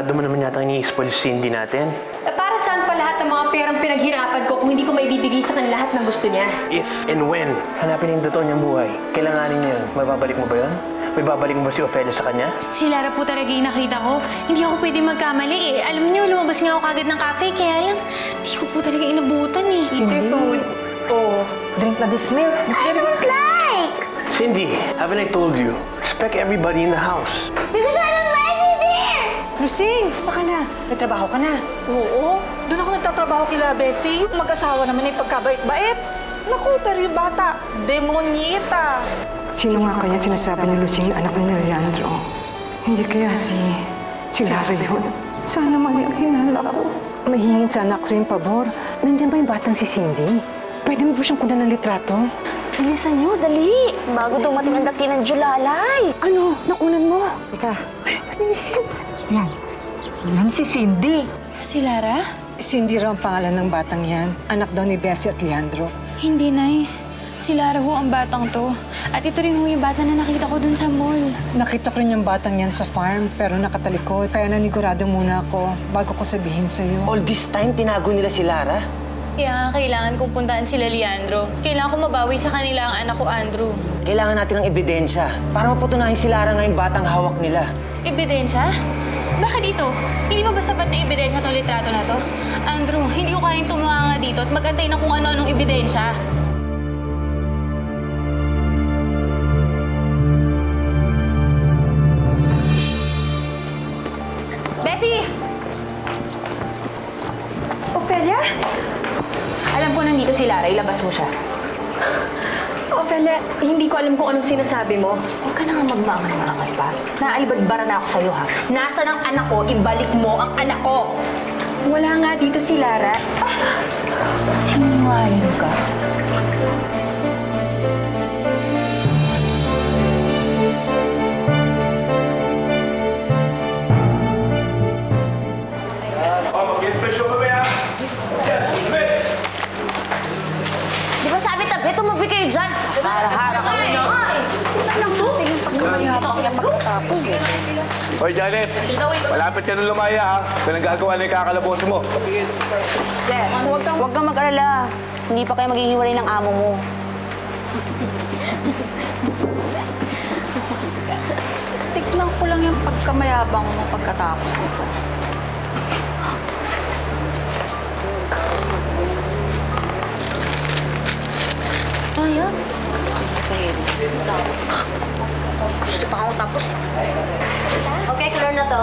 Sigurado mo naman yata ini-expose Cindy natin. Para saan pa lahat ng mga perang pinaghirapan ko kung hindi ko maibibigay sa kanya lahat ng gusto niya? If and when hanapin yung totoo niyang buhay, kailanganin niya yun. Mababalik mo ba yun? May babalik mo ba si Ophelia sa kanya? Si Lara po talaga yung nakita ko. Hindi ako pwede magkamali eh. Alam niyo, lumabas nga ako kagad ng cafe, kaya lang, hindi ko po talaga inabutan eh. Cindy? Food. Oh, drink na this milk. I don't like! Cindy, haven't I told you? Respect everybody in the house. Because I don't like it here! Lucing, saan ka na? Nagtrabaho ka na? Oo. Doon ako nagtatrabaho kila Bessie. Mag-asawa naman ay pagkabait-bait. Naku, pero yung bata, demonyeta. Sino nga kaya sinasabi ni Lucing anak ni Leandro? Hindi kaya si Lara yun? Sana mali ang hinala ko. Mahingin sana ako sa yung pabor. Nandiyan ba yung batang si Cindy? Pwede mo po siyang kunan ng litrato? Bilisan niyo, dali. Bago dumating ang dakilang Julalay. Ano? Nakunan mo? Teka. Yan. Yan si Cindy. Si Lara? Cindy raw ang pangalan ng batang yan. Anak daw ni Bessie at Leandro. Hindi, Nay. Si Lara ho ang batang to. At ito rin ho yung bata na nakita ko dun sa mall. Nakita ko rin yung batang yan sa farm, pero nakatalikod. Kaya nanigurado muna ako bago ko sabihin sa'yo. All this time, tinago nila si Lara? Kaya kailangan kong puntaan sila Leandro. Kailangan ko mabawi sa kanila ang anak ko, Andrew. Kailangan natin ng ebidensya para mapatunayan si Lara nga yung batang hawak nila. Ebidensya? Bakit ito? Hindi ba ba sapat na ebidensya itong litrato na to? Andrew, hindi ko kayang tumanga dito at mag-antay na kung ano-anong ebidensya. Bessie! Ophelia? Alam ko nandito si Lara, ilabas mo siya. Ophelia, hindi ko alam kung anong sinasabi mo. Huwag ka na nga magmaangal-maangal pa. Naalibadbara na ako sa'yo, ha? Nasaan ang anak ko? Ibalik mo ang anak ko! Wala nga dito si Lara. Sinungaling ka? Mag-inspeksyon kami ha! Di ba sabi tabi, tumabi kayo dyan? Hara-hara kayo na. Ay! Ano to? Hoy, Janet! Malapit ka na lumaya ha! Pinagagawa na yung kakalaboso mo. Sir, huwag kang mag-alala. Hindi pa kayo maghihiwalay ng amo mo. Tignan ko lang yung pagkamayabang mo pagkatapos nito. Ayan. Gusto pa akong tapos. Okay, clear na to.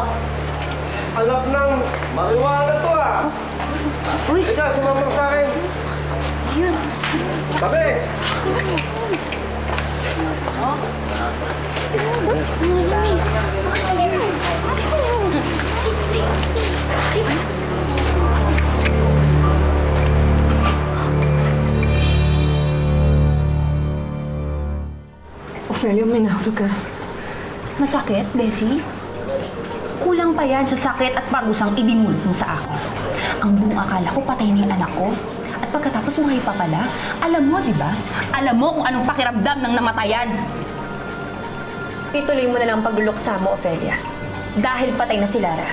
Anak ng marijuana to ah! Uy! Ika, sumamang sa akin! Ayun. Tabi! Ophelia, may nahulog ka. Masakit, Bessie? Kulang pa yan sa sakit at parusang idinulot mo sa akin. Ang buong akala ko patay na yung anak ko. At pagkatapos buhay pa pala, alam mo, di ba? Alam mo kung anong pakiramdam ng namatayan. Ituloy mo na lang ang pagluluksa mo, Ophelia. Dahil patay na si Lara.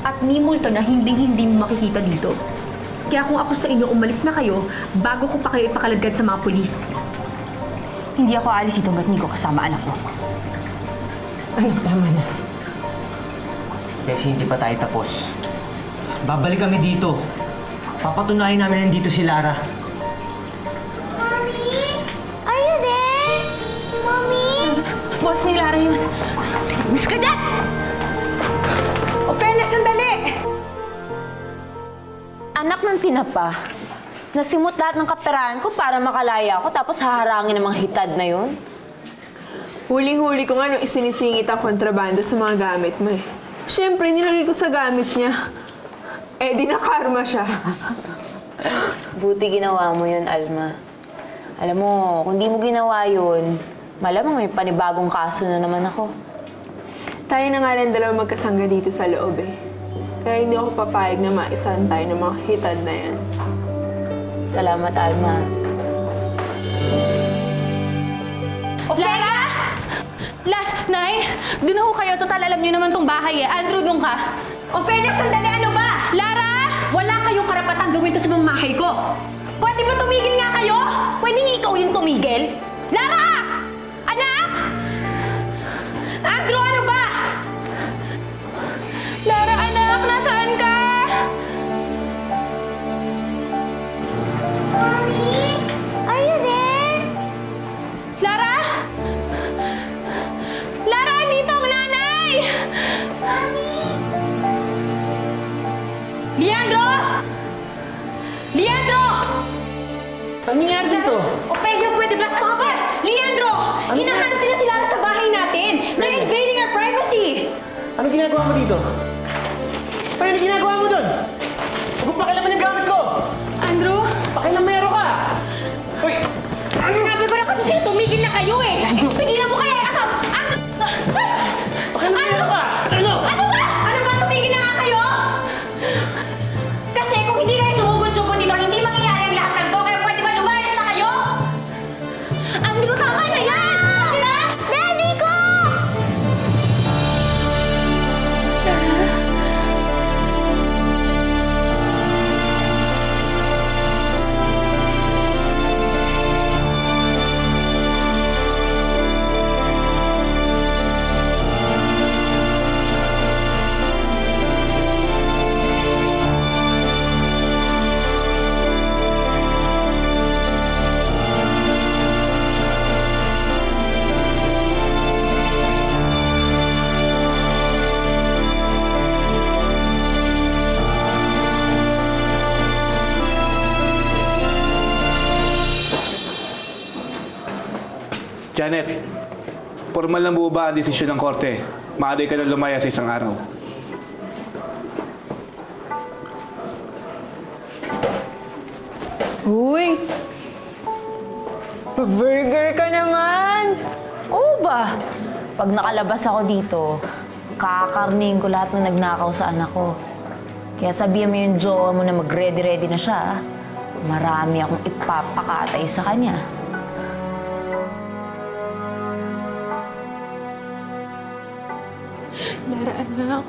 At ni multo na hinding-hindi mo makikita dito. Kaya kung ako sa inyo, umalis na kayo bago ko pa kayo ipakaladkad sa mga pulis. Hindi ako aalis dito hanggat hindi ko kasama anak ko. Ano, tama na. Kasi hindi pa tayo tapos. Babalik kami dito. Papatunayan namin nandito si Lara. Mommy? Are you there? Mommy? Boss ni Lara yun. Miss ka dyan! Ophelia, sandali! Anak ng tinapa, nasimot lahat ng kaperahan ko para makalaya ako tapos haharangin ng mga hitad na yun. Huling-huli ko nga nung isinisingit ang kontrabando sa mga gamit mo eh. Siyempre, nilagay ko sa gamit niya. Eh, di nakarma siya. Buti ginawa mo yun, Alma. Alam mo, kung di mo ginawa yun, malamang may panibagong kaso na naman ako. Tayo na nga lang dalawa magkasangga dito sa loob eh. Kaya hindi ako papayag na maisahan tayo ng mga hitad na yan. Salamat, Alma. Lara! Nay, doon ako kayo. Total, alam niyo naman tong bahay eh. Andrew, doon ka. Ophelia, sandali! Ano ba? Lara! Wala kayong karapatang gawin ito sa mamahay ko! Pwede ba tumigil nga kayo? Pwedeng ikaw yung tumigil? Lara! Anak! Andrew, ano ba? Lara, anak! Nasaan ka? Mommy? Are you there? Lara? Lara, dito ang nanay! Mommy? Leandro! Leandro! Ano nangyari dito? Ophelia, pwede ba? Stop it! Leandro! Hinahanap nila si Lara sa bahay natin! They're invading our privacy! Anong ginagawa mo dito? Ay, ano ginagawa mo doon? Huwag mo pakialaman yung gamit ko! Andrew? Pakilamero ka! Uy! Ano? Sinabi ko na kasi sa'yo, tumigil na kayo eh! Pigilan mo kaya yung asawa! Andrew! Pakilamero ka! Ano? Ano ba? Ano ba? Tumigil na nga kayo! Kasi kung hindi kayo sumugod-sugod dito, hindi mangyayari ang lahat ng to. Kaya pwede ba lumayas na kayo? Andrew, tama na yan! Diba? Daddy ko! Janet, formal na buo ba ang desisyon ng korte? Maaari ka na lumaya sa isang araw. Uy! Pa-burger ka naman! Oo ba? Pag nakalabas ako dito, kakarnihin ko lahat na nagnakaw sa anak ko. Kaya sabihan mo yung jowa mo na mag-ready-ready na siya. Marami akong ipapakatay sa kanya. Lara, anak.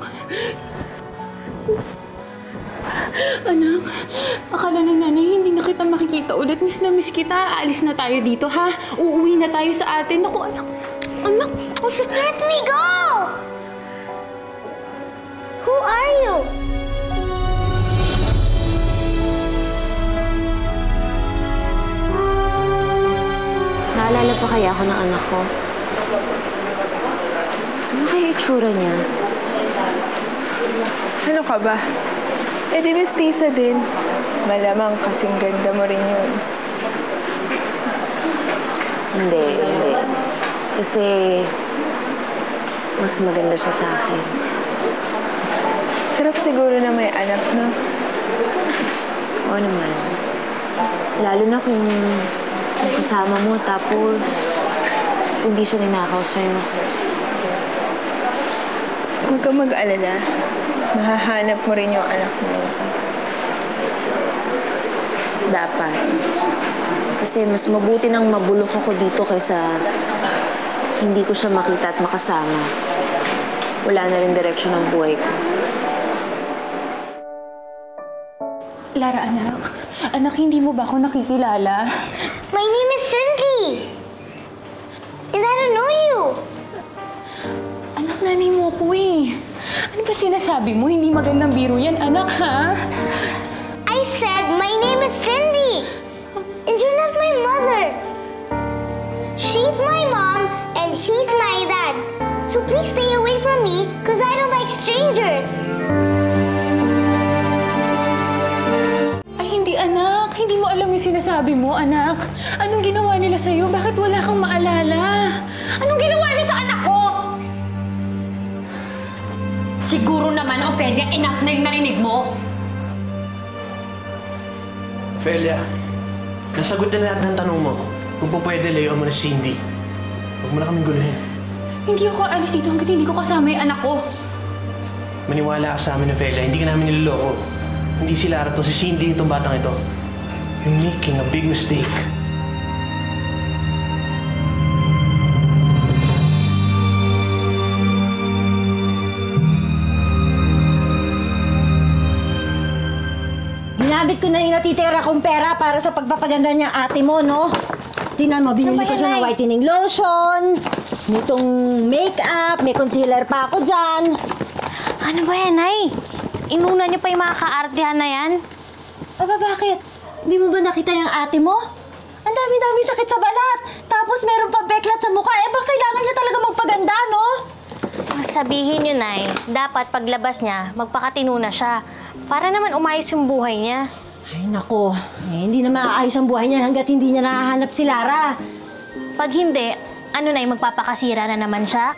Anak, akala ng nanay hindi na kita makikita ulit. Miss na miss kita. Aalis na tayo dito, ha? Uuwi na tayo sa atin. Naku, anak. Anak, Let me go! Who are you? Naalala pa kaya ako ng anak ko? Ano kaya itsura niya? Ano ka ba? Eh di mestiza din. Malamang kasing ganda mo rin yun. Hindi. Kasi mas maganda siya sa akin. Sarap siguro na may anak, no? Oo naman. Lalo na kung kasama mo tapos hindi siya ninakaw sa'yo. Huwag kang mag-alala. Mahahanap mo rin yung anak mo. Dapat. Kasi mas mabuti nang mabulok ako dito kaysa hindi ko siya makita at makasama. Wala na rin direksyon ng buhay ko. Lara, anak. Anak, hindi mo ba ako nakikilala? My name is Cindy. And I don't know you. Anak, nanay mo ko eh. Ano ba sinasabi mo? Hindi magandang biro yan, anak, ha? I said my name is Cindy. And you're not my mother. She's my mom and he's my dad. So please stay away from me because I don't like strangers. Ay, hindi, anak. Hindi mo alam yung sinasabi mo, anak. Anong ginawa nila sa'yo? Bakit wala kang maalala? Anong ginawa niyo sa anak ko? Siguro naman, Ophelia, enough na yung narinig mo. Ophelia, nasagot na lahat ng tanong mo. Kung po pwede, layuan mo na si Cindy. Huwag mo na kaming guluhin. Hindi ako alis dito hanggang hindi ko kasama yung anak ko. Maniwala ka sa amin, Ophelia. Hindi ka namin niloloko. Hindi si Lara to, si Cindy itong batang ito. You're making a big mistake. Ginamit ko na yung natitira kong pera para sa pagpapaganda niyang ate mo, no? Tingnan mo, binili ko siya ng whitening lotion, nitong makeup, may concealer pa ako dyan. Ano ba yan, Nay? Inuna niyo pa yung mga kaartihan na yan? Aba, bakit? Di mo ba nakita yung ate mo? Ang dami-dami sakit sa balat. Tapos meron pang peklat sa mukha. Eh, bang kailangan niya talaga magpaganda, no? Sabihin niyo, Nay, dapat paglabas niya, magpakatino na siya. Para naman umayos yung buhay niya. Ay, nako. Eh, hindi na maayos ang buhay niya hanggat hindi niya nahahanap si Lara. Pag hindi, ano, Nay, magpapakasira na naman siya?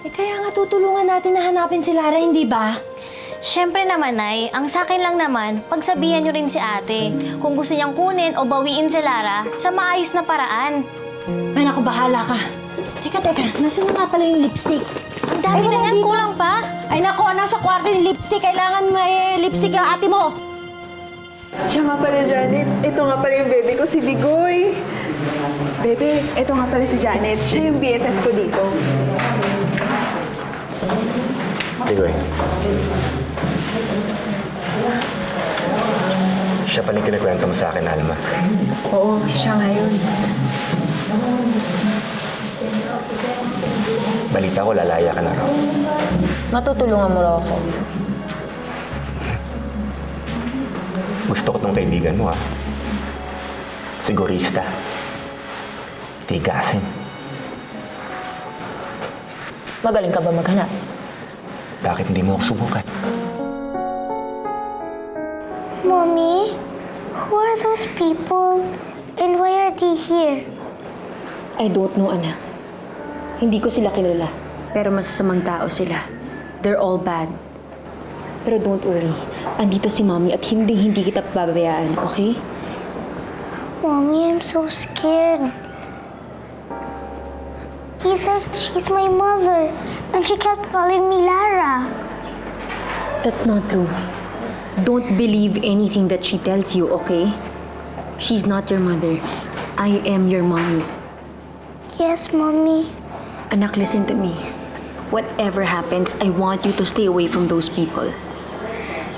Eh, kaya nga tutulungan natin na hanapin si Lara, hindi ba? Siyempre naman, Nay, ang sakin lang naman, pagsabihan niyo rin si ate. Kung gusto niyang kunin o bawiin si Lara sa maayos na paraan. Ay, naku, bahala ka. Teka, nasan na nga pala yung lipstick? Ang dami na yan, kulang pa. Ay, naku, nasa kwarto yung lipstick. Kailangan may lipstick yung ate mo. Siya nga pala, Janet. Ito nga pala yung baby ko, si Bigoy. Bebe, ito nga pala si Janet. Siya yung BFF ko dito. Bigoy. Siya pala yung kinikwento mo sa akin, Alma. Oo, siya nga yun. Balita ko, lalaya ka na raw. Matutulungan mo raw ako. Gusto ko tong kaibigan mo, ha? Sigurista. Tigasin. Magaling ka ba maghanap? Bakit hindi mo ako subukan? Mommy, who are those people and why are they here? I don't know, anak. Hindi ko sila kilala. Pero masasamang tao sila. They're all bad. Pero don't worry. Andito si Mommy at hindi kita pababayaan, okay? Mommy, I'm so scared. He said she's my mother, and she kept calling me Lara. That's not true. Don't believe anything that she tells you, okay? She's not your mother. I am your mommy. Yes, Mommy. Anak, listen to me. Whatever happens, I want you to stay away from those people.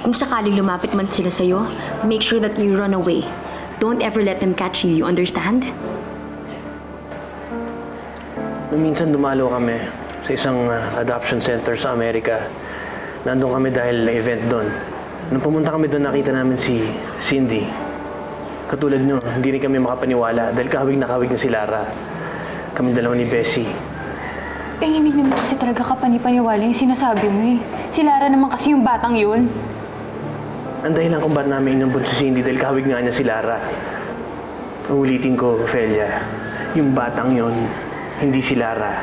Kung sakaling lumapit man sila sa'yo, make sure that you run away. Don't ever let them catch you, you understand? Minsan dumalo kami sa isang adoption center sa Amerika. Nandun kami dahil may event doon. Nung pumunta kami doon, nakita namin si Cindy. Katulad nyo, hindi rin kami makapaniwala dahil kahawig na kahawig na si Lara. Kami dalawa ni Bessie. Eh, hindi naman kasi talaga kapanipaniwala yung sinasabi mo eh. Si Lara naman kasi yung batang yun. Ang dahilan kung ba't namin inumbon si Cindy dahil kahawig nga niya si Lara. Uulitin ko, Ophelia, yung batang yon hindi si Lara.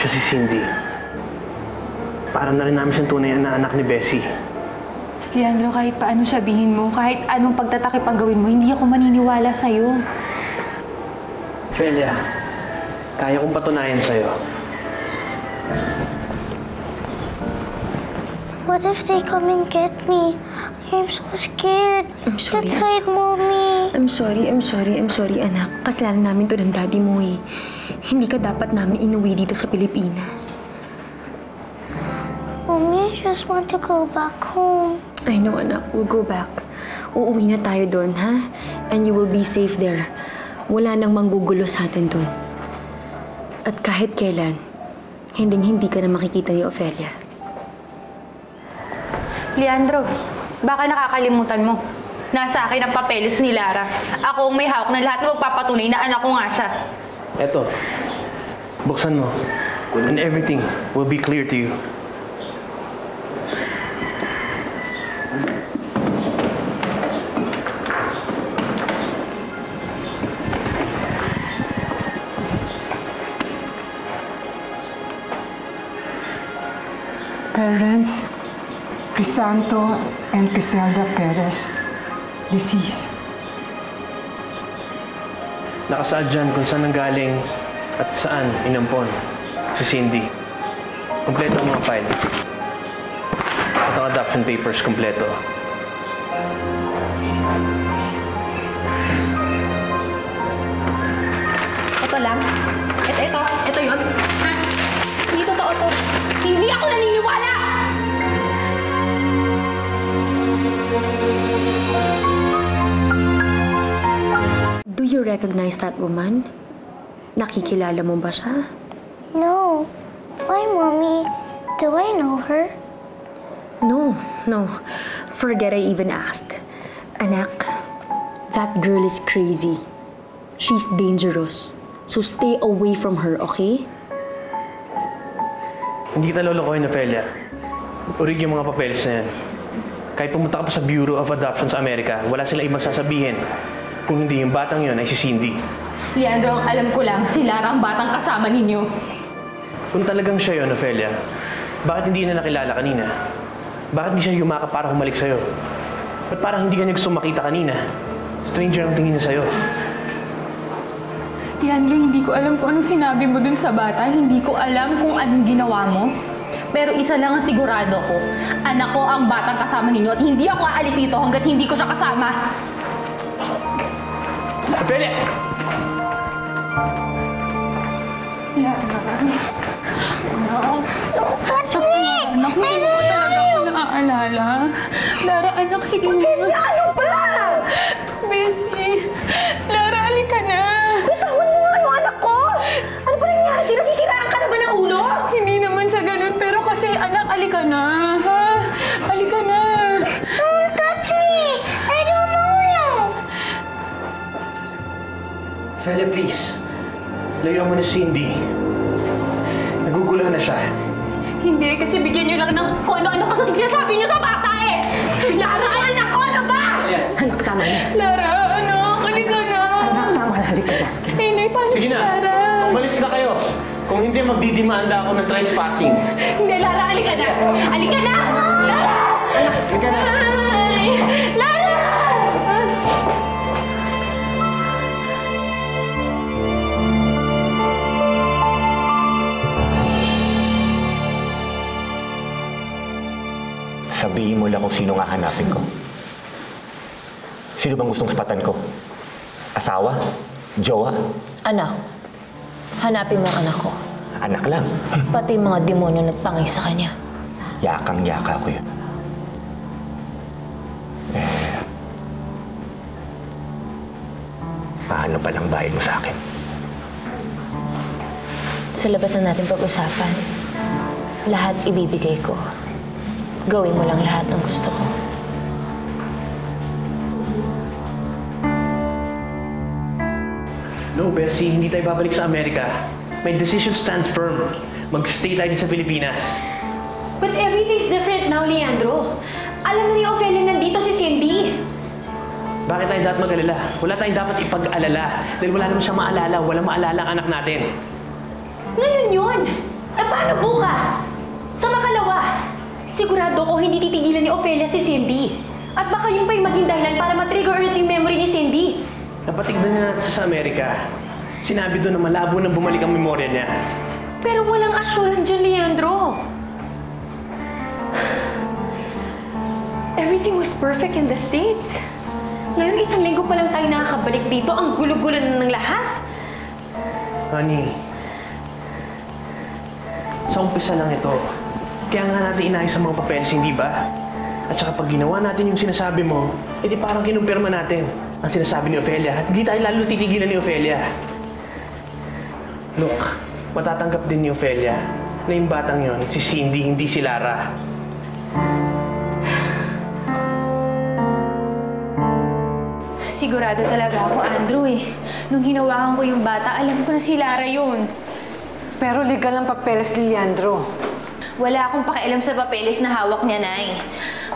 Siya si Cindy. Para na rin namin siyang tunay na anak ni Bessie. Leandro, kahit paano sabihin mo, kahit anong pagtatakip ang gawin mo, hindi ako maniniwala sa'yo. Ophelia, kaya kong patunayan sa'yo. What if they come and get me? I'm so scared. I'm sorry. Let's hide, Mommy. I'm sorry, anak. Kasalanan namin to ng daddy mo eh. Hindi ka dapat namin inuwi dito sa Pilipinas. Mommy, I just want to go back home. I know, anak. We'll go back. Uuwi na tayo doon, ha? And you will be safe there. Wala nang manggugulo sa atin doon. At kahit kailan, hindi ka na makikita ni Ophelia. Leandro, baka nakakalimutan mo. Nasa akin ang papeles ni Lara. Ako ang may hawak na lahat na magpapatunay na anak ko nga siya. Eto, buksan mo. And everything will be clear to you. Parents, Crisanto and Criselda Perez, deceased. Nakasaad dyan kung saan nanggaling at saan inampon si Cindy. Kompleto ang mga file. At ang adoption papers kompleto. Ito lang? Ito yun? Ha? Hindi totoo to. Hindi ako naniniwala! recognize that woman? Nakikilala mo ba siya? No. Why, Mommy? Do I know her? No. Forget I even asked. Anak, that girl is crazy. She's dangerous. So stay away from her, okay? Hindi kita lolokohin, Ophelia. Urig yung mga papeles na yan. Kahit pumunta ka pa sa Bureau of Adoption sa Amerika, wala silang ibang sasabihin kung hindi yung batang yun ay si Cindy. Leandro, ang alam ko lang, si Lara ang batang kasama ninyo. Kung talagang siya yun, Ophelia, bakit hindi na nakilala kanina? Bakit hindi siya yumakap para humalik sa'yo? Ba't parang hindi ka niya gusto makita kanina? Stranger ang tingin niya sa'yo. Leandro, hindi ko alam kung anong sinabi mo dun sa bata. Hindi ko alam kung anong ginawa mo. Pero isa lang ang sigurado ko. Anak ko ang batang kasama ninyo at hindi ako aalis dito hanggat hindi ko siya kasama. Ophelia! Don't touch me! Anak, hindi mo talaga ako naaalala. Lara, anak, sige mo. Ano ba? Bessie, Lara, alika na. Bitawan mo nga yung anak ko! Ano ba nangyari? Sinasisiraan ka na ba ng ulo? Hindi naman sa ganun, pero kasi anak, alika na, ha? Alika na. Don't touch me! I don't know you! Ophelia, please. Layuan mo na si Cindy. Nagugulo na siya. Hindi, kasi bigyan niyo lang ng kung ano-ano kasi sinasabi niyo sa bata eh! Lara, anak ko, ano ba? Anak, tama na. Lara, anak, halika na. Anak, tama na. Halika na. Hindi, paano Sige si na, Lara? umalis na kayo. Kung hindi, magdidimanda ako ng trespassing. Hindi, Lara, halika na. Halika na! Lara! Halika na. Ay, Lara! Sabihin mo lang kung sino nga hanapin ko. Sino bang gustong sapatan ko? Asawa? Jowa? Anak, hanapin mo ang anak ko. Anak lang. Pati yung mga demonyo nagtangay sa kanya. Yakang-yaka ko yun. Paano pa lang bayad mo sa akin? Sa labas na natin pag-usapan. Lahat ibibigay ko. Gawin mo lang lahat ng gusto ko. No, Bessie, hindi tayo babalik sa Amerika. My decision stands firm. Mag-stay tayo din sa Pilipinas. But everything's different now, Leandro. Alam na ni Ophelia nandito si Cindy. Bakit tayo dapat mag-alala? Wala tayong dapat ipag-alala. Dahil wala naman siyang maalala. Walang maalala ang anak natin. Ngayon yun. Eh paano bukas? Sa makalawa. Sigurado ko hindi titigilan ni Ophelia si Cindy. At baka yun pa yung maging dahilan para matrigger ulit yung memory ni Cindy. Napatignan na natin sa Amerika. Sinabi doon na malabo nang bumalik ang memorya niya. Pero walang assurance yun, Leandro. Everything was perfect in the States. Ngayon, isang linggo pa lang tayo nakakabalik dito. Ang gulo-gulo na ng lahat. Honey, sa umpisa lang ito. Kaya nga natin inayos ang mga papeles, hindi ba? At saka pag ginawa natin yung sinasabi mo, edi parang kinumpirma natin ang sinasabi ni Ophelia. At hindi tayo lalo titigilan ni Ophelia. Look, matatanggap din ni Ophelia na yung batang yon, si Cindy, hindi si Lara. Sigurado talaga ako, Andrew eh. Nung hinawakan ko yung bata, alam ko na si Lara yun. Pero legal ang papeles ni Leandro. Wala akong pakialam sa papeles na hawak niya, Nay.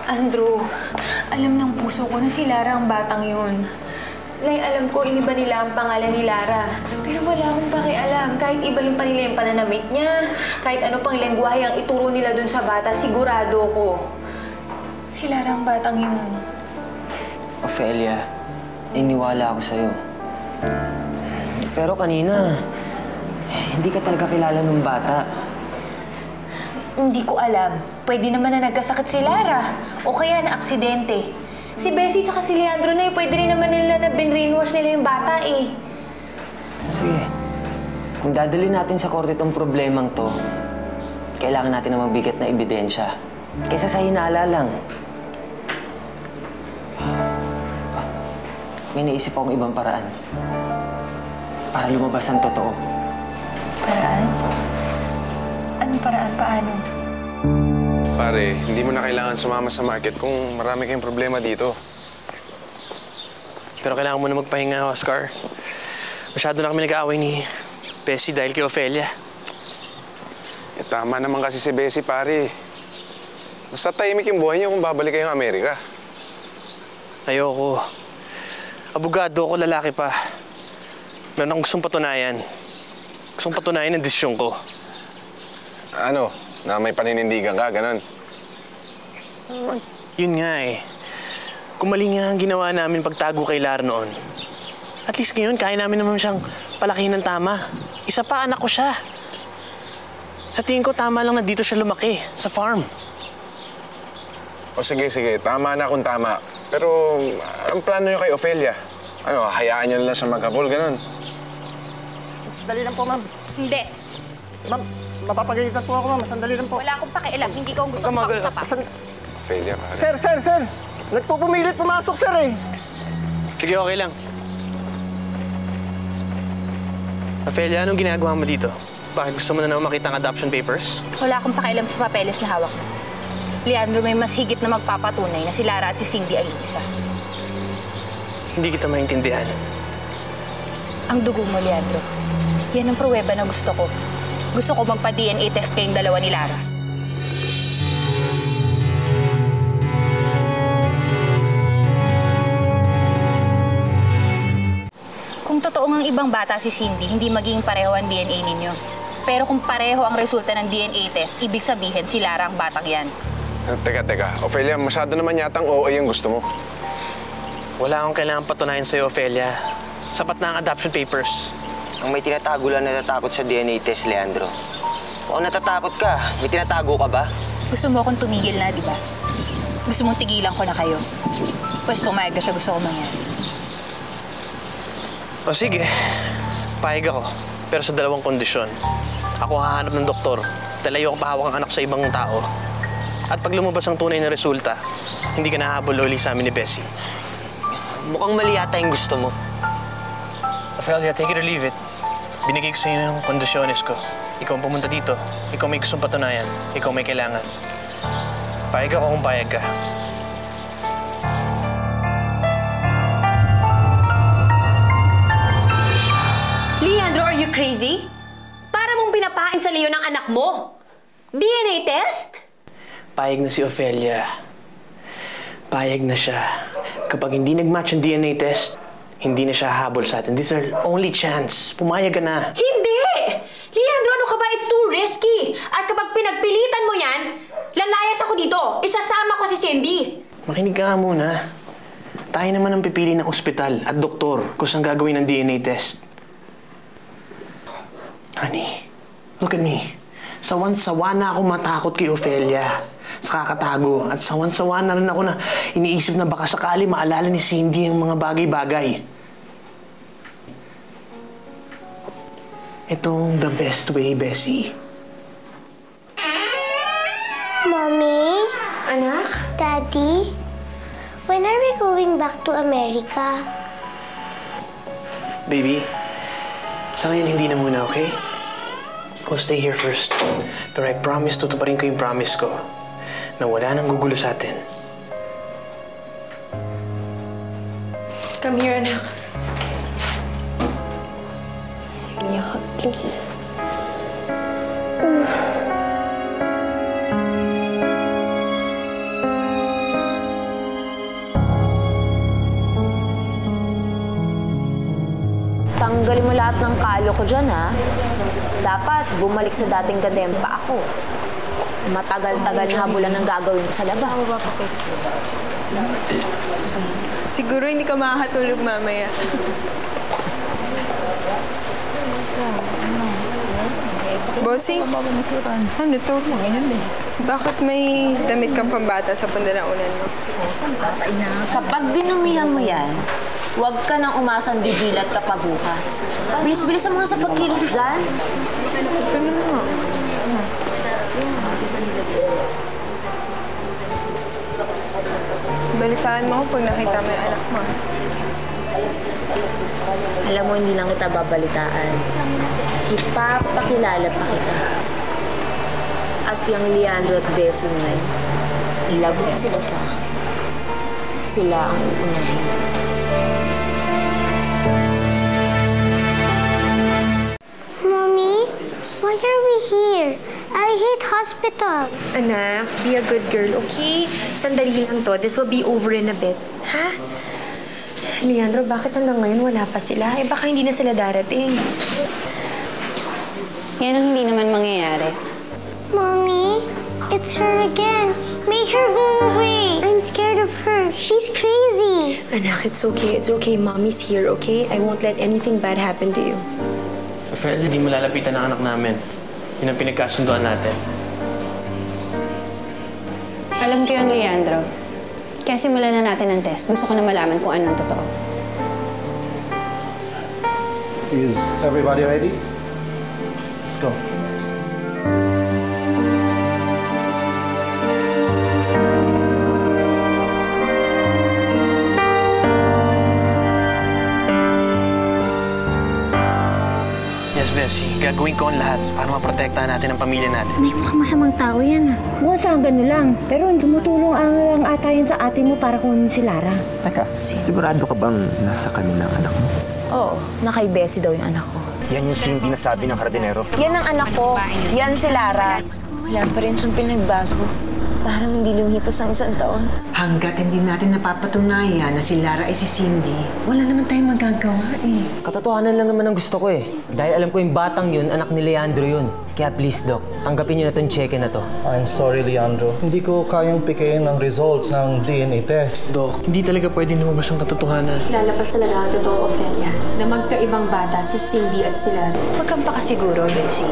Andrew, alam ng puso ko na si Lara ang batang yun. Nay, alam ko iniba nila ang pangalan ni Lara. Pero wala akong pakialam. Kahit ibahin pa nila yung pananamit niya, kahit ano pang lengguwahe ang ituro nila dun sa bata, sigurado ko. Si Lara ang batang yun. Ophelia, iniwala ako sa'yo. Pero kanina, hindi ka talaga kilala ng bata. Hindi ko alam. Pwede naman na nagkasakit si Lara. O kaya na aksidente. Si Bessie tsaka si Leandro na pwede rin naman nila na binrainwash nila yung bata eh. Sige, kung dadalhin natin sa korte itong problemang to, kailangan natin ng mabigat na ebidensya. Kaysa sa hinala lang. May naisip akong ibang paraan. para lumabas ang totoo. Paraan? Anong paraan? Paano? Pare, hindi mo na kailangan sumama sa market kung marami kayong problema dito. Pero kailangan mo na magpahinga, Oscar. Masyado na kami nag-aaway ni Bessie dahil kay Ofelia. Eh, tama naman kasi si Bessie, pare. Basta tahimik yung buhay niyo kung babalik kayong Amerika. Ayoko. Abogado ako, lalaki pa. Meron akong gustong patunayan. Gustong patunayan ang desisyon ko. Ano? Na may paninindigan ka, ganon? Yun nga eh. Kung mali nga ang ginawa namin pagtago kay Lara noon, at least ngayon, kaya namin naman siyang palakihin ng tama. Isa pa, anak ko siya. Sa tingin ko, tama lang na dito siya lumaki, sa farm. O sige, tama na kung tama. Pero, ang plano niyo kay Ofelia? Ano, hayaan niyo lang siya maghabol, ganon? Sandali lang po, ma'am. Hindi. Ma'am, mapapagalitan po ako, ma'am. Sandali lang po. Wala akong pakialam. Hindi ko gusto pag-usapan. Ofelia, pare. Sir! Nagpupumilit pumasok, sir eh. Sige, okay lang. Ofelia, anong ginagawa mo dito? Bakit gusto mo na naman makita ang adoption papers? Wala akong pakialam sa papeles na hawak mo. Leandro, may mas higit na magpapatunay na si Lara at si Cindy ay isa. Hindi kita maintindihan. Ang dugo mo, Leandro. Yan ang pruweba na gusto ko. Gusto ko magpa-DNA test kayong dalawa ni Lara. Kung totoo ngang ibang bata si Cindy, hindi magiging pareho ang DNA ninyo. Pero kung pareho ang resulta ng DNA test, ibig sabihin si Lara ang batang yan. Teka. Ofelia, masyado naman yatang OA yung gusto mo. Wala akong kailangan patunayan sa'yo, Ofelia. Sapat na ang adoption papers. Ang may tinatago lang natatakot sa DNA test, Leandro. O natatakot ka, may tinatago ka ba? Gusto mo akong tumigil na, di ba? Gusto mong tigilan ko na kayo. Pwes pumayag na siya, gusto ko mangyari. O sige, pahig ako. Pero sa dalawang kondisyon. Ako hahanap ng doktor. Dahil ayoko pahawak ang anak sa ibang tao. At pag lumabas ang tunay na resulta, hindi ka nahabol uli sa amin ni Bessie. Mukhang mali yata yung gusto mo. Ofelia, take it or leave it. Binigay ko sa inyo ng kondisyones ko. Ikaw ang pumunta dito. Ikaw may gustong patunayan. Ikaw may kailangan. Pahig ako kung pahig ka. Leandro, are you crazy? Para mong pinapain sa leon ng anak mo. DNA test? Payag na si Ofelia. Payag na siya. Kapag hindi nag-match ang DNA test, hindi na siya habol sa atin. This is our only chance. Pumayag ka na. Hindi! Leandro, ano ka ba? It's too risky. At kapag pinagpilitan mo yan, lalayas ako dito. Isasama ko si Cindy. Makinig ka nga muna. Tayo naman ang pipili ng ospital at doktor kung saan gagawin ang DNA test. Honey, look at me. Sawan-sawa na ako matakot kay Ofelia sa kakatago. At sawan-sawa na rin ako na iniisip na baka sakali maalala ni Cindy ang mga bagay-bagay. Itong the best way, Bessie. Mommy? Anak? Daddy? When are we going back to America? Baby, sa ngayon hindi na muna, okay? We'll stay here first. Pero I promise, tutuparin ko yung promise ko na wala nang gugulo sa atin. Come here, anak. Give me a hug, please. Tanggalin mo lahat ng kalo ko dyan, ha? Dapat bumalik sa dating kadempa ako. Matagal-tagal na habulan ang gagawin ko sa labas. Siguro hindi ka makakatulog mamaya. Bossing, ano to? Bakit may damit kang pambata sa pandalaunan mo? Kapag dinumihan mo yan, huwag ka nang umasang didilat ka pa bukas. Bilis-bilis ang mga sa pagkilos dyan. Ito na nga. Balitaan mo ako pag nakita mo yung anak mo. Alam mo, hindi lang kita babalitaan. Ipapakilala pa kita. At yung Leandro at Bessie na yun, lagot sila ang uunahin. Mommy, why are we here? I hate hospitals. Anak, be a good girl, okay? Sandali lang to. This will be over in a bit. Ha? Leandro, bakit hanggang ngayon wala pa sila? Eh, baka hindi na sila darating. Yan ang hindi naman mangyayari. Mommy, it's her again. Make her go away. I'm scared of her. She's crazy. Anak, it's okay. It's okay. Mommy's here, okay? I won't let anything bad happen to you. Ophelia, di mo lalapitan ang anak namin. Yun ang pinagkasunduan natin. Alam ko yun, Leandro. Kaya simulan na natin ang test. Gusto ko na malaman kung ano ang totoo. Is everybody ready? Let's go. Yes, Bessie. Gagawin ko ang lahat para maprotektahan natin ang pamilya natin. Nay, mukhang masamang tao yan ah. Mukhang sa gano'n lang. Pero tumutulong ang ata yan sa ate mo para kunin si Lara. Teka, sigurado ka bang nasa kanila ang anak mo? Oo, na kay Bessie daw yung anak ko. Yan yung Cindy na sabi ng hardinero. Yan ang anak ko. Yan si Lara. Wala pa rin siyang pinagbago. Parang hindi lumipas ang isang taon. Hanggat hindi natin napapatunayan na si Lara ay si Cindy, wala naman tayong magagawa eh. Katotohanan lang naman ang gusto ko eh. Dahil alam ko yung batang yun, anak ni Leandro yun. Kaya please, Doc, tanggapin niyo na itong cheque na to. I'm sorry, Leandro. Hindi ko kayang pikayin ang results ng DNA test. Doc, hindi talaga pwede lumabas ang katotohanan. Lalabas talaga ang totoo, Ophelia, na magkaibang bata si Cindy at si Lara. Huwag kang pakasiguro, Bessie.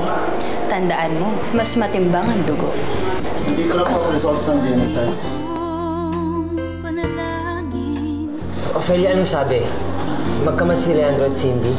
Tandaan mo, mas matimbang ang dugo. Hindi ko lang po ang results ng DNA test. Ophelia, anong sabi? Magkamas si Leandro at Cindy?